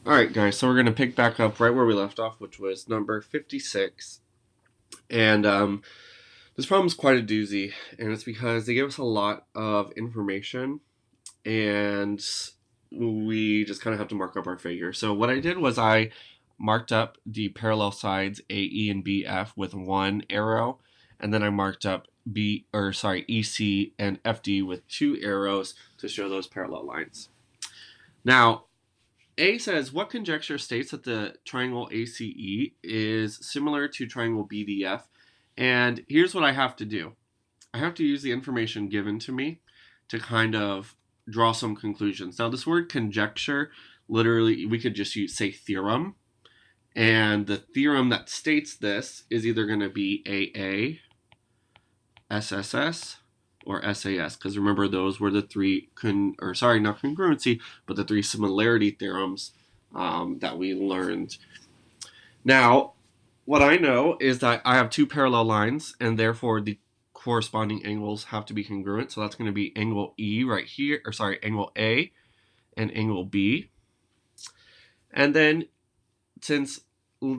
Alright guys, so we're going to pick back up right where we left off, which was number 56. And this problem is quite a doozy, and it's because they give us a lot of information, and we just kind of have to mark up our figure. So what I did was I marked up the parallel sides AE and BF with one arrow, and then I marked up EC and FD with two arrows to show those parallel lines. Now, A says, what conjecture states that the triangle ACE is similar to triangle BDF? And here's what I have to do. I have to use the information given to me to kind of draw some conclusions. Now, this word conjecture, literally, we could just say theorem. And the theorem that states this is either going to be AA, SSS, or SAS, because remember those were the three, not congruency, but the three similarity theorems that we learned. Now, what I know is that I have two parallel lines, and therefore the corresponding angles have to be congruent. So that's going to be angle E right here, angle A and angle B. And then since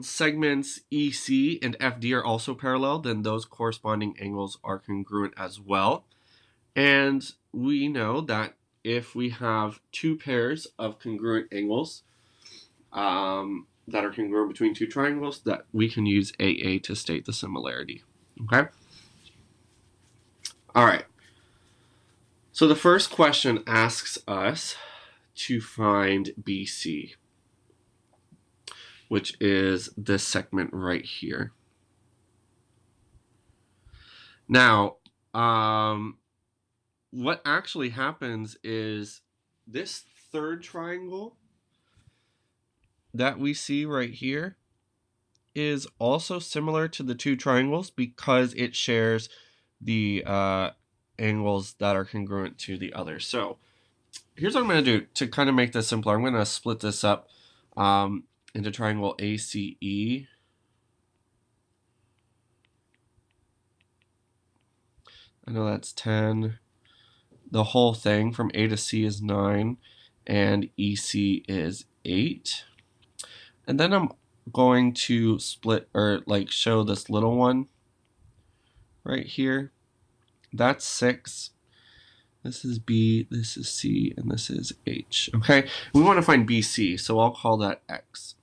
segments EC and FD are also parallel, then those corresponding angles are congruent as well. And we know that if we have two pairs of congruent angles that are congruent between two triangles, that we can use AA to state the similarity. Okay? All right. So the first question asks us to find BC, which is this segment right here. Now, what actually happens is this third triangle that we see right here is also similar to the two triangles because it shares the angles that are congruent to the other. So here's what I'm going to do to kind of make this simpler. I'm going to split this up into triangle ACE. I know that's 10. The whole thing from A to C is 9, and EC is 8. And then I'm going to split or show this little one right here. That's 6. This is B, this is C, and this is H. Okay, we want to find BC, so I'll call that X.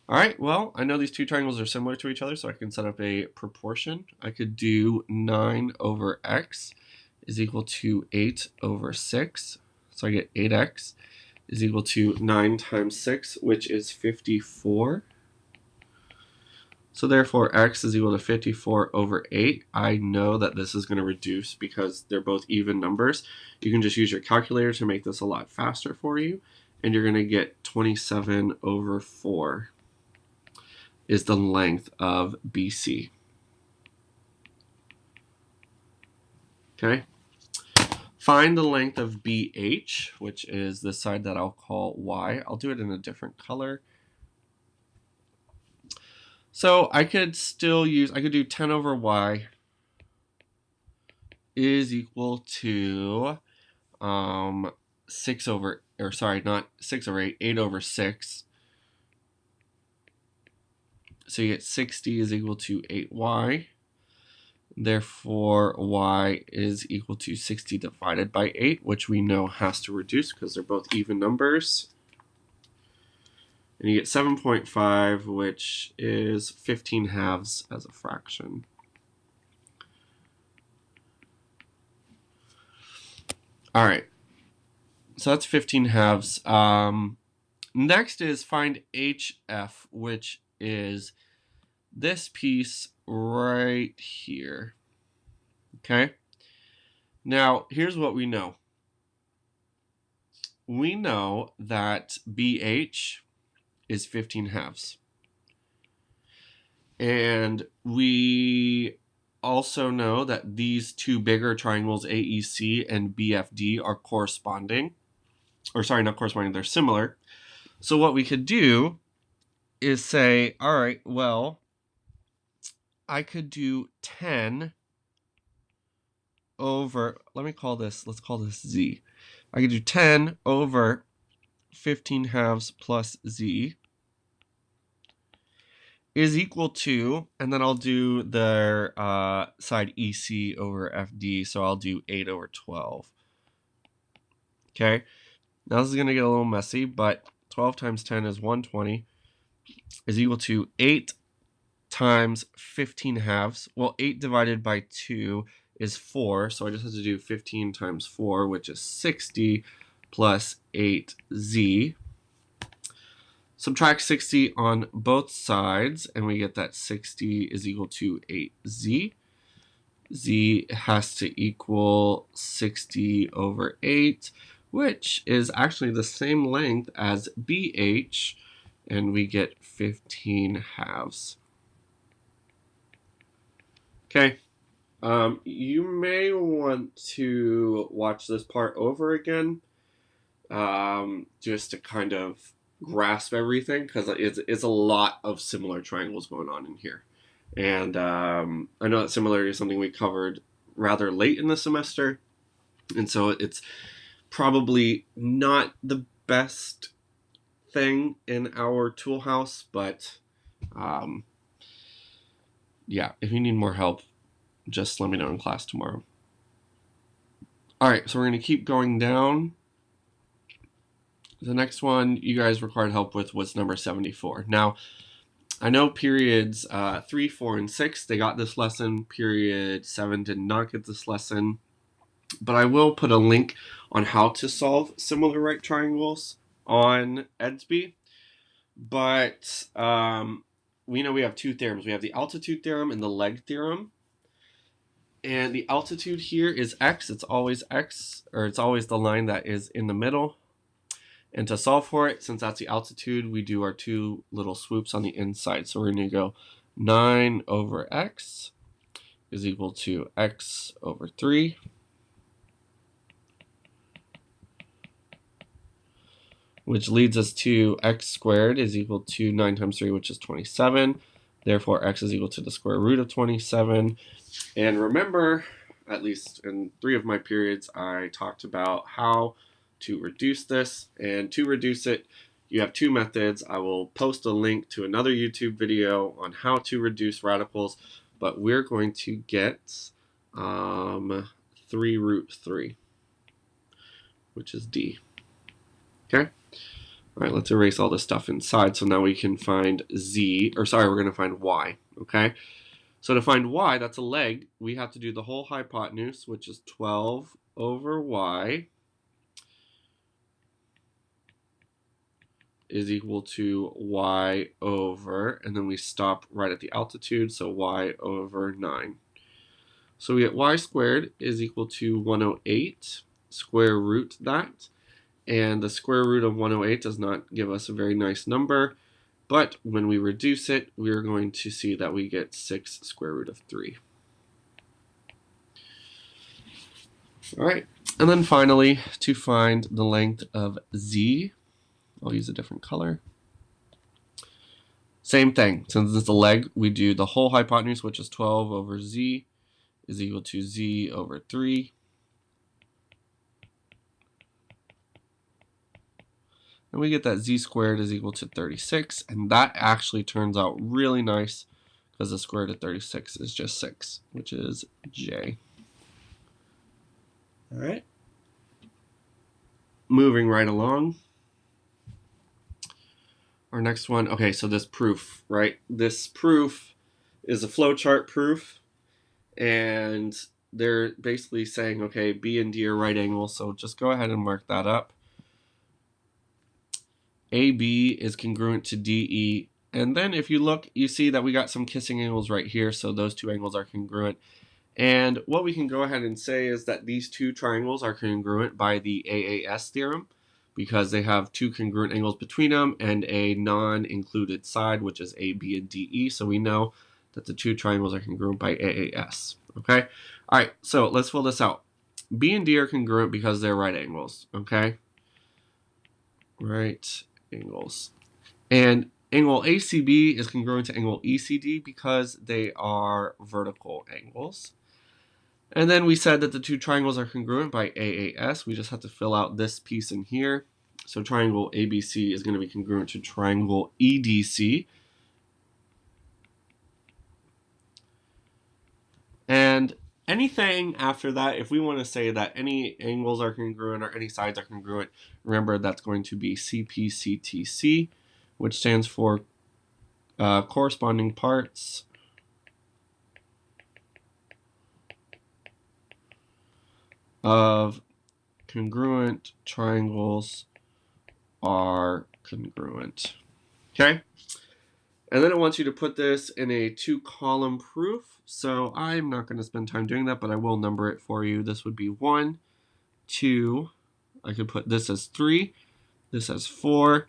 All right, well, I know these two triangles are similar to each other, so I can set up a proportion. I could do 9 over X is equal to 8 over 6. So I get 8X is equal to 9 times 6, which is 54. So therefore, X is equal to 54 over 8. I know that this is going to reduce because they're both even numbers. You can just use your calculator to make this a lot faster for you. And you're going to get 27 over 4 is the length of BC. Okay. Find the length of BH, which is the side that I'll call Y. I'll do it in a different color. So I could do 10 over Y is equal to 8 over 6. So you get 60 is equal to 8Y. Therefore, Y is equal to 60 divided by 8, which we know has to reduce because they're both even numbers. And you get 7.5, which is 15 halves as a fraction. All right. So that's 15 halves. Next is find HF, which is this piece right here. Okay? Now, here's what we know. We know that BH is 15 halves. And we also know that these two bigger triangles, AEC and BFD, are corresponding. Or sorry, not corresponding, they're similar. So what we could do is say, all right, well, I could do 10 over, let's call this Z. I could do 10 over 15/2 plus z is equal to, and then I'll do the side EC over FD, so I'll do 8/12. Okay, now this is going to get a little messy, but 12 times 10 is 120, is equal to 8 times 15/2. Well, 8 divided by 2 is 4, so I just have to do 15 times 4, which is 60, plus 8z. Subtract 60 on both sides, and we get that 60 is equal to 8z. Z has to equal 60/8, which is actually the same length as BH, and we get 15/2. Okay, you may want to watch this part over again, just to kind of grasp everything, because it's a lot of similar triangles going on in here. And I know that similarity is something we covered rather late in the semester, and so it's probably not the best thing in our tool house, but yeah, if you need more help, just let me know in class tomorrow. Alright, so we're going to keep going down. The next one you guys required help with was number 74. Now, I know periods 3, 4, and 6, they got this lesson. Period 7 did not get this lesson. But I will put a link on how to solve similar right triangles on Edsby. But we know we have two theorems. We have the altitude theorem and the leg theorem. And the altitude here is x. It's always x, or it's always the line that is in the middle. And to solve for it, since that's the altitude, we do our two little swoops on the inside. So we're going to go 9/x is equal to x/3. Which leads us to x squared is equal to 9 times 3, which is 27. Therefore, x is equal to the square root of 27. And remember, at least in 3 of my periods, I talked about how to reduce this. And to reduce it, you have 2 methods. I will post a link to another YouTube video on how to reduce radicals, but we're going to get 3√3, which is D. Okay? All right, let's erase all this stuff inside. So now we can find z, or sorry, we're going to find y, okay? So to find y, that's a leg, we have to do the whole hypotenuse, which is 12/y is equal to y over, and then we stop right at the altitude, so y/9. So we get y squared is equal to 108, square root that. And the square root of 108 does not give us a very nice number, but when we reduce it, we're going to see that we get 6 square root of 3. All right, and then finally, to find the length of z, I'll use a different color. Same thing, since it's a leg, we do the whole hypotenuse, which is 12/z is equal to z/3. And we get that z squared is equal to 36, and that actually turns out really nice because the square root of 36 is just 6, which is J. All right. Moving right along. Our next one, okay, so this proof, right? This proof is a flowchart proof, and they're basically saying, okay, B and D are right angles, so just go ahead and mark that up. AB is congruent to DE, and then if you look, you see that we got some kissing angles right here, so those two angles are congruent. And what we can go ahead and say is that these two triangles are congruent by the AAS theorem, because they have two congruent angles between them and a non-included side, which is AB and DE, so we know that the two triangles are congruent by AAS, okay? All right, so let's fill this out. B and D are congruent because they're right angles, okay? Right angles. And angle ACB is congruent to angle ECD because they are vertical angles. And then we said that the two triangles are congruent by AAS. We just have to fill out this piece in here. So triangle ABC is going to be congruent to triangle EDC. And anything after that, if we want to say that any angles are congruent or any sides are congruent, remember that's going to be CPCTC, which stands for corresponding parts of congruent triangles are congruent. Okay? And then it wants you to put this in a 2-column proof. So I'm not going to spend time doing that, but I will number it for you. This would be 1, 2. I could put this as 3, this as 4,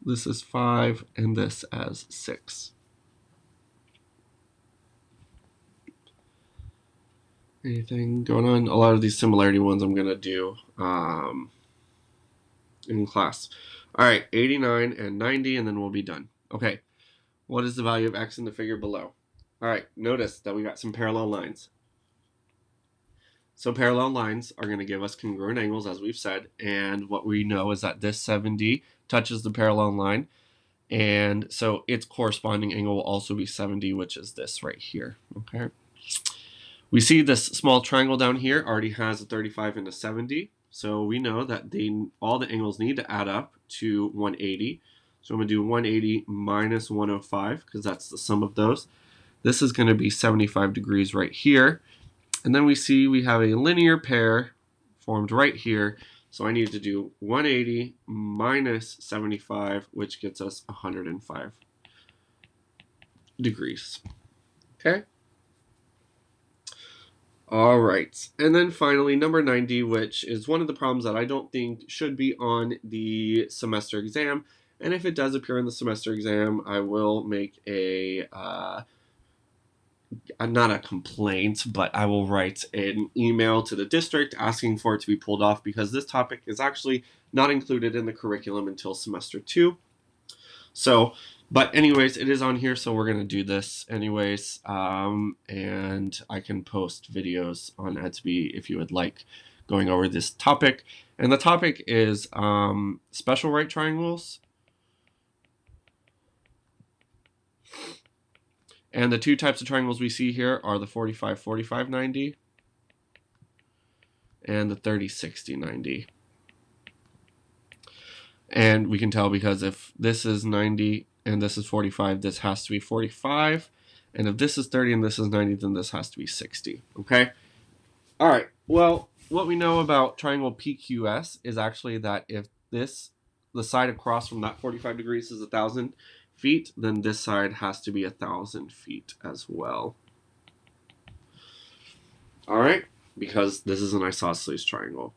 this as 5, and this as 6. Anything going on? A lot of these similarity ones I'm going to do in class. All right, 89 and 90, and then we'll be done. Okay, what is the value of x in the figure below? All right, notice that we got some parallel lines. So parallel lines are going to give us congruent angles, as we've said, and what we know is that this 70 touches the parallel line, and so its corresponding angle will also be 70, which is this right here. Okay. We see this small triangle down here already has a 35 and a 70, so we know that all the angles need to add up to 180. So I'm going to do 180 minus 105 because that's the sum of those. This is going to be 75 degrees right here. And then we see we have a linear pair formed right here. So I need to do 180 minus 75, which gets us 105 degrees. Okay? All right. And then finally, number 90, which is one of the problems that I don't think should be on the semester exam. And if it does appear in the semester exam, I will make not a complaint, but I will write an email to the district asking for it to be pulled off because this topic is actually not included in the curriculum until semester 2. So, but anyways, it is on here, so we're going to do this anyways, and I can post videos on Etsy if you would like going over this topic. And the topic is special right triangles. And the two types of triangles we see here are the 45, 45, 90 and the 30, 60, 90. And we can tell because if this is 90 and this is 45, this has to be 45. And if this is 30 and this is 90, then this has to be 60. Okay? All right. Well, what we know about triangle PQS is actually that if the side across from that 45 degrees is 1,000 feet, then this side has to be 1,000 feet as well. All right? Because this is an isosceles triangle.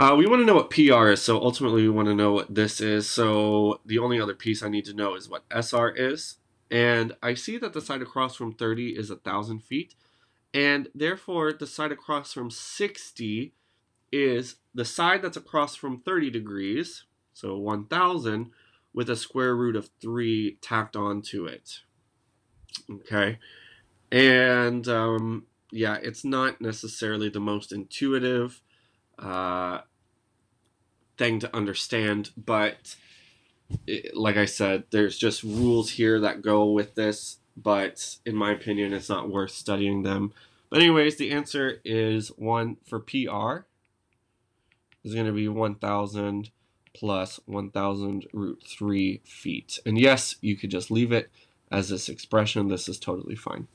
We want to know what PR is, so ultimately we want to know what this is. So the only other piece I need to know is what SR is. And I see that the side across from 30 is 1,000 feet. And therefore, the side across from 60 is the side that's across from 30 degrees, so 1,000, with a square root of 3 tacked onto it. Okay? And, yeah, it's not necessarily the most intuitive thing to understand, but like I said, there's just rules here that go with this, but in my opinion, it's not worth studying them. But anyways, the answer is 1 for PR is going to be 1,000 plus 1,000 root 3 feet. And yes, you could just leave it as this expression. This is totally fine.